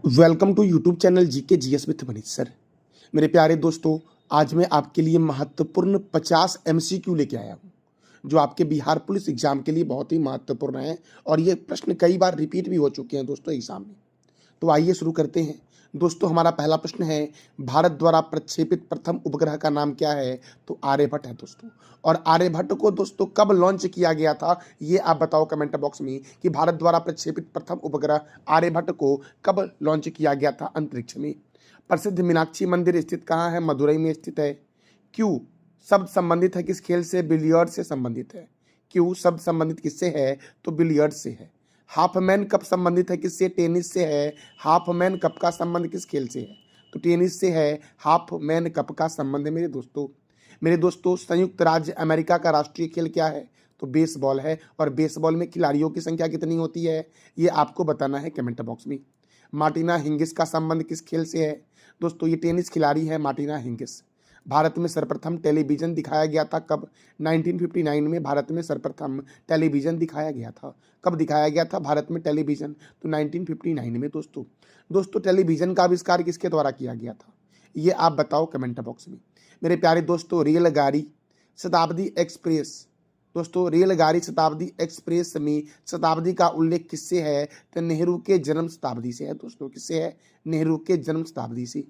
Welcome to YouTube channel GK GS with Manish sir. मेरे प्यारे दोस्तों, आज मैं आपके लिए महत्वपूर्ण 50 एमसीक्यू लेके आया हूँ जो आपके बिहार पुलिस एग्जाम के लिए बहुत ही महत्वपूर्ण है और ये प्रश्न कई बार रिपीट भी हो चुके हैं दोस्तों एग्जाम में। तो आइए शुरू करते हैं। दोस्तों, हमारा पहला प्रश्न है, भारत द्वारा प्रक्षेपित प्रथम उपग्रह का नाम क्या है? तो आर्यभट्ट है दोस्तों। और आर्यभट्ट को दोस्तों कब लॉन्च किया गया था, ये आप बताओ कमेंट बॉक्स में कि भारत द्वारा प्रक्षेपित प्रथम उपग्रह आर्यभट्ट को कब लॉन्च किया गया था अंतरिक्ष में। प्रसिद्ध मीनाक्षी मंदिर स्थित कहाँ है? मदुरई में स्थित है। क्यों शब्द संबंधित है किस खेल से? बिलियर्ड से संबंधित है। क्यों शब्द संबंधित किससे है? तो बिलियर्ड से है। हाफमैन कप संबंधित है किससे? टेनिस से है। हाफमैन कप का संबंध किस खेल से है? तो टेनिस से है। हाफमैन कप का संबंध है मेरे दोस्तों संयुक्त राज्य अमेरिका का राष्ट्रीय खेल क्या है? तो बेसबॉल है। और बेसबॉल में खिलाड़ियों की संख्या कितनी होती है, ये आपको बताना है कमेंट बॉक्स में। मार्टिना हिंगिस का संबंध किस खेल से है? दोस्तों ये टेनिस खिलाड़ी है मार्टिना हिंगिस। भारत में सर्वप्रथम टेलीविजन दिखाया गया था कब? 1959 में भारत में सर्वप्रथम टेलीविजन दिखाया गया था। कब दिखाया गया था भारत में टेलीविजन? तो 1959 में दोस्तों टेलीविजन का आविष्कार किसके द्वारा किया गया था, ये आप बताओ कमेंट बॉक्स में। मेरे प्यारे दोस्तों, रेलगाड़ी शताब्दी एक्सप्रेस, दोस्तों रेलगाड़ी शताब्दी एक्सप्रेस में शताब्दी का उल्लेख किससे है? तो नेहरू के जन्म शताब्दी से है दोस्तों। किससे है? नेहरू के जन्म शताब्दी से।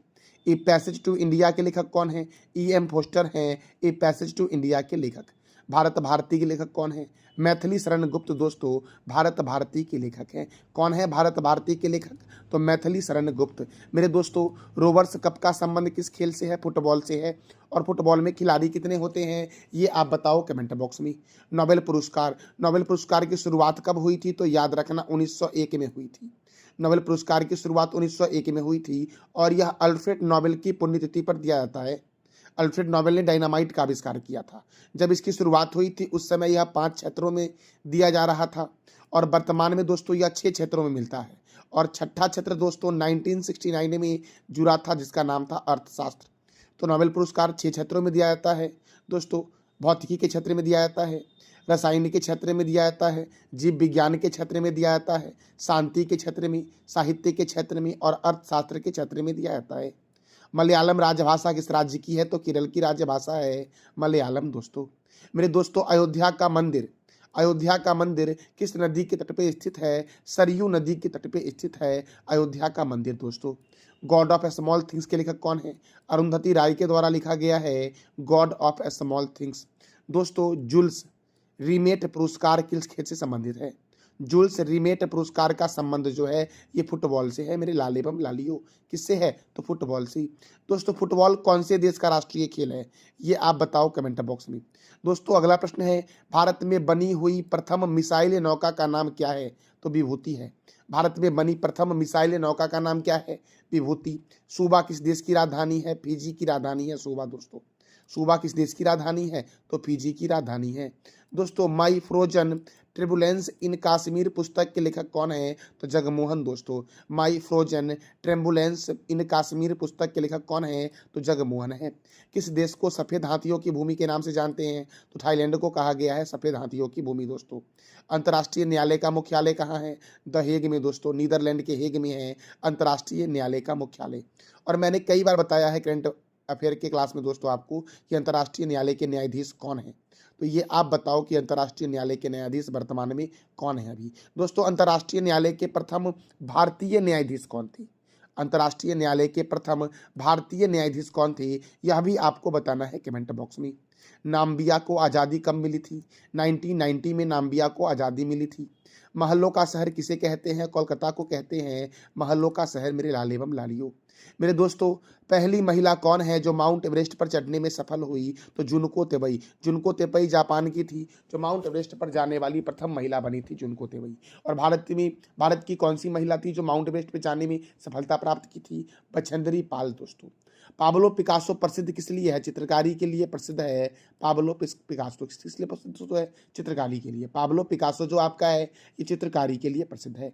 ए पैसेज टू इंडिया के लेखक कौन है? E.M. फोस्टर हैं ए पैसेज टू इंडिया के लेखक। भारत भारती के लेखक कौन है? मैथिली शरण गुप्त दोस्तों भारत भारती के लेखक हैं। कौन है भारत भारती के लेखक? तो मैथिली शरण गुप्त। मेरे दोस्तों रोवर्स कप का संबंध किस खेल से है? फुटबॉल से है। और फुटबॉल में खिलाड़ी कितने होते हैं, ये आप बताओ कमेंट बॉक्स में। नोबेल पुरस्कार की शुरुआत कब हुई थी? तो याद रखना 1901 में हुई थी। नोबेल पुरस्कार की शुरुआत 1901 में हुई थी और यह अल्फ्रेड नोबेल की पुण्यतिथि पर दिया जाता है। अल्फ्रेड नोबेल ने डायनामाइट का आविष्कार किया था। जब इसकी शुरुआत हुई थी उस समय यह 5 क्षेत्रों में दिया जा रहा था और वर्तमान में दोस्तों यह 6 क्षेत्रों में मिलता है। और छठा क्षेत्र दोस्तों 1969 में जुड़ा था जिसका नाम था अर्थशास्त्र। तो नोबेल पुरस्कार 6 क्षेत्रों में दिया जाता है दोस्तों। भौतिकी के क्षेत्र में दिया जाता है, रसायन के क्षेत्र में दिया जाता है, जीव विज्ञान के क्षेत्र में दिया जाता है, शांति के क्षेत्र में, साहित्य के क्षेत्र में और अर्थशास्त्र के क्षेत्र में दिया जाता है। मलयालम राजभाषा किस राज्य की है? तो केरल की राजभाषा है मलयालम दोस्तों। मेरे दोस्तों अयोध्या का मंदिर किस नदी के तट पे स्थित है? सरयू नदी के तट पे स्थित है अयोध्या का मंदिर दोस्तों। God of A small things के लेखक कौन है? अरुंधति राय के द्वारा लिखा गया है God of A small things. दोस्तों जुल्स रीमेट पुरस्कार किस खेल से संबंधित है? जुल्स रीमेट पुरस्कार का संबंध जो है ये फुटबॉल से है मेरे लाल एवं लालियो। किससे है? तो फुटबॉल से। दोस्तों फुटबॉल कौन से देश का राष्ट्रीय खेल है, ये आप बताओ कमेंट बॉक्स में। दोस्तों अगला प्रश्न है, भारत में बनी हुई प्रथम मिसाइल नौका का नाम क्या है? तो विभूति है। भारत में बनी प्रथम मिसाइल नौका का नाम क्या है? विभूति। सूबा किस देश की राजधानी है? फिजी की राजधानी है सूबा दोस्तों। सूबा किस देश की राजधानी है? तो फिजी की राजधानी है दोस्तों। माई फ्रोजन ट्रिबुलेंस इन कश्मीर पुस्तक के लेखक कौन है? तो जगमोहन दोस्तों। माई फ्रोजन ट्रेम्बुलेंस इन कश्मीर पुस्तक के लेखक कौन है? तो जगमोहन है। किस देश को सफ़ेद हाथियों की भूमि के नाम से जानते हैं? तो थाईलैंड को कहा गया है सफ़ेद हाथियों की भूमि दोस्तों। अंतर्राष्ट्रीय न्यायालय का मुख्यालय कहाँ है? द हेग में दोस्तों। नीदरलैंड के हेग में है अंतर्राष्ट्रीय न्यायालय का मुख्यालय। और मैंने कई बार बताया है करंट अफेयर के क्लास में दोस्तों आपको कि अंतर्राष्ट्रीय न्यायालय के न्यायाधीश कौन है। तो ये आप बताओ कि अंतर्राष्ट्रीय न्यायालय के न्यायाधीश वर्तमान में कौन है अभी। दोस्तों अंतर्राष्ट्रीय न्यायालय के प्रथम भारतीय न्यायाधीश कौन थे? अंतर्राष्ट्रीय न्यायालय के प्रथम भारतीय न्यायाधीश कौन थे, यह भी आपको बताना है कमेंट बॉक्स में। नाम्बिया को आज़ादी कब मिली थी? 1990 में नाम्बिया को आज़ादी मिली थी। महलों का शहर किसे कहते हैं? कोलकाता को कहते हैं महलों का शहर मेरे लाल एवं लालियो। मेरे दोस्तों पहली महिला कौन है जो माउंट एवरेस्ट पर चढ़ने में सफल हुई? तो जुनको तेवई। जुनको तेपई जापान की थी जो माउंट एवरेस्ट पर जाने वाली प्रथम महिला बनी थी, जुनको तेवई। और भारत की कौन सी महिला थी जो माउंट एवरेस्ट पर जाने में सफलता प्राप्त की थी? बछेंद्री पाल दोस्तों। पाब्लो पिकासो प्रसिद्ध किस लिए है? चित्रकारी के लिए प्रसिद्ध है। पाब्लो पिकासो किस लिए प्रसिद्ध है? चित्रकारी के लिए। पाब्लो पिकासो जो आपका है ये चित्रकारी के लिए प्रसिद्ध है।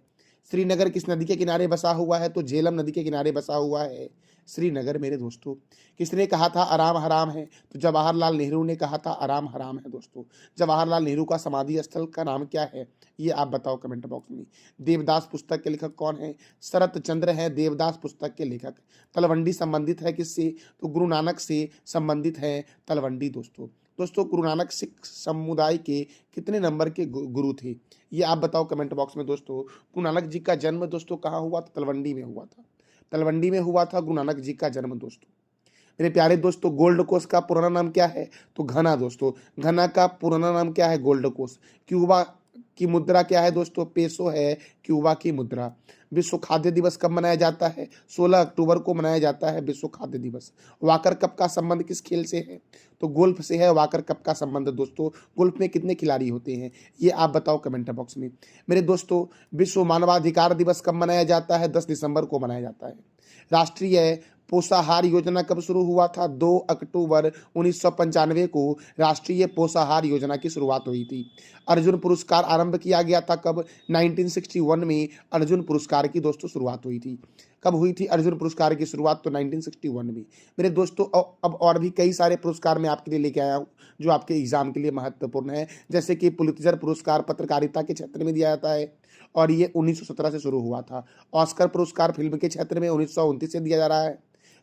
श्रीनगर किस नदी के किनारे बसा हुआ है? तो झेलम नदी के किनारे बसा हुआ है श्रीनगर मेरे दोस्तों। किसने कहा था आराम हराम है? तो जवाहरलाल नेहरू ने कहा था आराम हराम है दोस्तों। जवाहरलाल नेहरू का समाधि स्थल का नाम क्या है? ये आप बताओ कमेंट बॉक्स में। देवदास पुस्तक के लेखक कौन है? शरत चंद्र है देवदास पुस्तक के लेखक। तलवंडी संबंधित है किससे? तो गुरु नानक से संबंधित है तलवंडी दोस्तों। दोस्तों गुरु नानक सिख समुदाय के कितने नंबर के गुरु थे? ये आप बताओ कमेंट बॉक्स में दोस्तों। गुरु नानक जी का जन्म दोस्तों कहाँ हुआ था? तलवंडी में हुआ था। तलवंडी में हुआ था गुरु नानक जी का जन्म दोस्तों। मेरे प्यारे दोस्तों गोल्ड कोस्ट का पुराना नाम क्या है? तो घना दोस्तों। घना का पुराना नाम क्या है? Gold coast. क्यूबा की मुद्रा क्या है दोस्तों? पेसो है क्यूबा की मुद्रा। विश्व खाद्य दिवस कब मनाया जाता है? 16 अक्टूबर को मनाया जाता है विश्व खाद्य दिवस। वाकर कप का संबंध किस खेल से है? तो गोल्फ से है वाकर कप का संबंध दोस्तों। गोल्फ में कितने खिलाड़ी होते हैं? ये आप बताओ कमेंट बॉक्स में। मेरे दोस्तों विश्व मानवाधिकार दिवस कब मनाया जाता है? 10 दिसंबर को मनाया जाता है। राष्ट्रीय पोषाहार योजना कब शुरू हुआ था? 2 अक्टूबर 1995 को राष्ट्रीय पोषाहार योजना की शुरुआत हुई थी। अर्जुन पुरस्कार आरंभ किया गया था कब? 1961 में अर्जुन पुरस्कार की दोस्तों शुरुआत हुई थी। कब हुई थी अर्जुन पुरस्कार की शुरुआत? तो 1961 में। मेरे दोस्तों अब और भी कई सारे पुरस्कार मैं आपके लिए लेके आया हूँ जो आपके एग्जाम के लिए महत्वपूर्ण है, जैसे कि पुलित्जर पुरस्कार पत्रकारिता के क्षेत्र में दिया जाता है और ये 1917 से शुरू हुआ था। ऑस्कर पुरस्कार फिल्म के क्षेत्र में 1929 से दिया जा रहा है।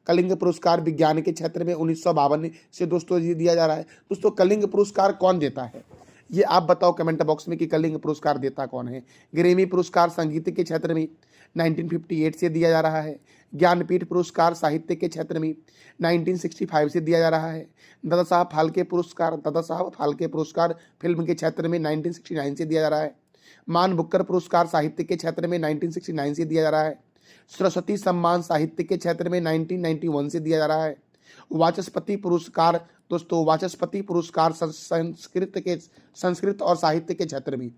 कलिंग पुरस्कार विज्ञान के क्षेत्र में 1952 से दोस्तों ये दिया जा रहा है। दोस्तों कलिंग पुरस्कार कौन देता है? ये आप बताओ कमेंट बॉक्स में कि कलिंग पुरस्कार देता कौन है। ग्रेमी पुरस्कार संगीत के क्षेत्र में 1958 से दिया जा रहा है। ज्ञानपीठ पुरस्कार साहित्य के क्षेत्र में 1965 से दिया जा रहा है। दादा साहब फाल्के पुरस्कार फिल्म के क्षेत्र में 1969 से दिया जा रहा है। मान बुक्कर पुरस्कार साहित्य के क्षेत्र में 1969 से दिया जा रहा है। सरस्वती सम्मान साहित्य के क्षेत्र में 1991 से दिया जा रहा है। वाचस्पति पुरस्कार दोस्तों संस्कृत और साहित्य के क्षेत्र में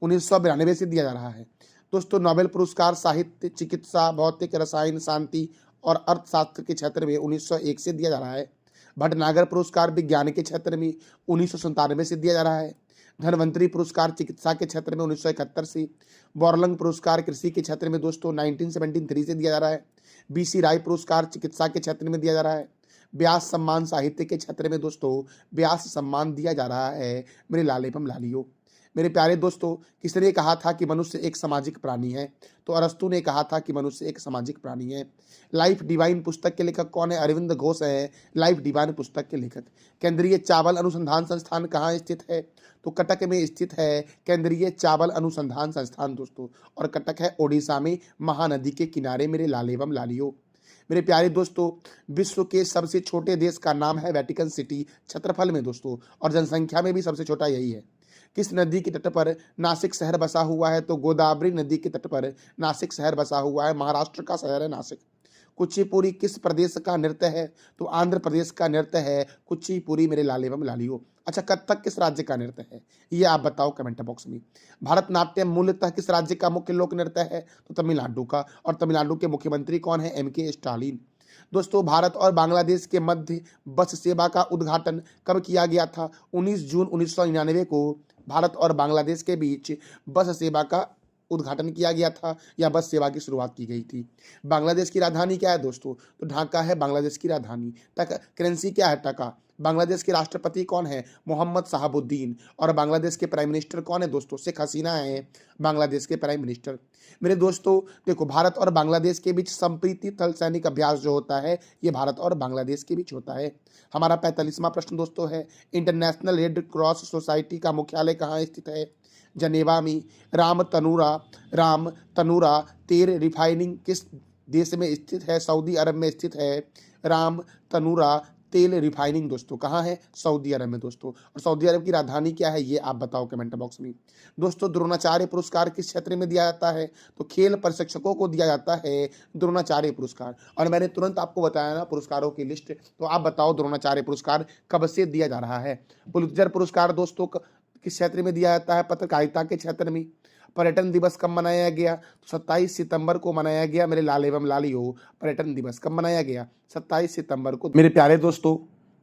1992 से दिया जा रहा है। दोस्तों नोबेल पुरस्कार साहित्य चिकित्सा भौतिक रसायन शांति और अर्थशास्त्र के क्षेत्र में 1901 से दिया जा रहा है। भटनागर पुरस्कार विज्ञान के क्षेत्र में 1997 से दिया जा रहा है। धनवंतरी पुरस्कार चिकित्सा के क्षेत्र में 1971 से। बोरलंग पुरस्कार कृषि के क्षेत्र में दोस्तों 1973 से दिया जा रहा है। बीसी राय पुरस्कार चिकित्सा के क्षेत्र में दिया जा रहा है। व्यास सम्मान साहित्य के क्षेत्र में दोस्तों व्यास सम्मान दिया जा रहा है मेरे लालेपम लालियो। मेरे प्यारे दोस्तों किसने कहा था कि मनुष्य एक सामाजिक प्राणी है? तो अरस्तु ने कहा था कि मनुष्य एक सामाजिक प्राणी है। लाइफ डिवाइन पुस्तक के लेखक कौन है? अरविंद घोष है लाइफ डिवाइन पुस्तक के लेखक। केंद्रीय चावल अनुसंधान संस्थान कहाँ स्थित है? तो कटक में स्थित है केंद्रीय चावल अनुसंधान संस्थान दोस्तों, और कटक है ओडिशा में महानदी के किनारे मेरे लालेवम लालियो। मेरे प्यारे दोस्तों विश्व के सबसे छोटे देश का नाम है वेटिकन सिटी, क्षेत्रफल में दोस्तों और जनसंख्या में भी सबसे छोटा यही है। किस नदी के तट पर नासिक शहर बसा हुआ है? तो गोदावरी नदी के तट पर नासिक शहर बसा हुआ है। महाराष्ट्र का शहर है नासिक। कुचिपुड़ी किस प्रदेश का नृत्य है? तो आंध्र प्रदेश का नृत्य है कुचिपुड़ी मेरे लालेवम लालियो। अच्छा कथक किस राज्य का नृत्य है? ये आप बताओ कमेंट बॉक्स में। भरतनाट्यम मूलतः किस राज्य का मुख्य लोक नृत्य है? तो तमिलनाडु का, और तमिलनाडु के मुख्यमंत्री कौन है? MK Stalin. दोस्तों भारत और बांग्लादेश के मध्य बस सेवा का उद्घाटन कब किया गया था? 19 जून 1999 को भारत और बांग्लादेश के बीच बस सेवा का उद्घाटन किया गया था या बस सेवा की शुरुआत की गई थी। बांग्लादेश की राजधानी क्या है दोस्तों? तो ढाका है बांग्लादेश की राजधानी। करेंसी क्या है? टका। बांग्लादेश के राष्ट्रपति कौन है? मोहम्मद साहबुद्दीन। और बांग्लादेश के प्राइम मिनिस्टर कौन है दोस्तों? शेख हसीना है बांग्लादेश के प्राइम मिनिस्टर। मेरे दोस्तों देखो भारत और बांग्लादेश के बीच संप्रीति थल सैनिक अभ्यास जो होता है ये भारत और बांग्लादेश के बीच होता है। हमारा 45वां प्रश्न दोस्तों है इंटरनेशनल रेड क्रॉस सोसाइटी का मुख्यालय कहाँ स्थित है? जनेवा में। राम तनूरा तेल रिफाइनिंग किस देश में स्थित है? सऊदी अरब में स्थित है। राम तनूरा तेल रिफाइनिंग दोस्तों कहाँ है? सऊदी अरब में दोस्तों। और सऊदी अरब की राजधानी क्या है? ये आप बताओ कमेंट बॉक्स में। दोस्तों द्रोणाचार्य पुरस्कार किस क्षेत्र में दिया जाता है? तो खेल प्रशिक्षकों को दिया जाता है द्रोणाचार्य पुरस्कार। और मैंने तुरंत आपको बताया ना पुरस्कारों की लिस्ट, तो आप बताओ द्रोणाचार्य पुरस्कार कब से दिया जा रहा है? पुलित्जर पुरस्कार दोस्तों किस क्षेत्र में दिया जाता है? पत्रकारिता के क्षेत्र में। पर्यटन दिवस कब मनाया गया? तो 27 सितंबर को मनाया गया मेरे लाल एवं लालियो। पर्यटन दिवस कब मनाया गया? 27 सितंबर को। मेरे प्यारे दोस्तों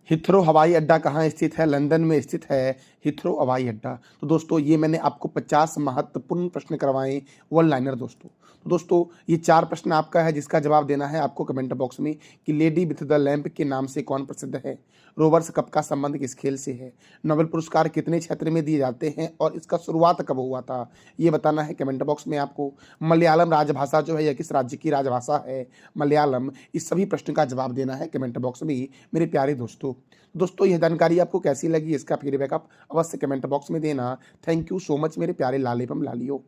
हिथ्रो हवाई अड्डा कहाँ स्थित है? लंदन में स्थित है हिथ्रो हवाई अड्डा। तो दोस्तों ये मैंने आपको 50 महत्वपूर्ण प्रश्न करवाए वन लाइनर दोस्तों। दोस्तों ये 4 प्रश्न आपका है, जिसका जवाब देना है आपको कमेंट बॉक्स में कि लेडी विथ द लैंप के नाम से कौन प्रसिद्ध है, रोवर्स कप का संबंध किस खेल से है, नोबेल पुरस्कार कितने क्षेत्र में दिए जाते हैं और इसका शुरुआत कब हुआ था, ये बताना है कमेंट बॉक्स में आपको। मलयालम राजभाषा जो है यह किस राज्य की राजभाषा है, मलयालम। इस सभी प्रश्न का जवाब देना है कमेंट बॉक्स में मेरे प्यारे दोस्तों। दोस्तों यह जानकारी आपको कैसी लगी, इसका फीडबैक आप अवश्य कमेंट बॉक्स में देना। थैंक यू सो मच मेरे प्यारे लाल एवं लालियों।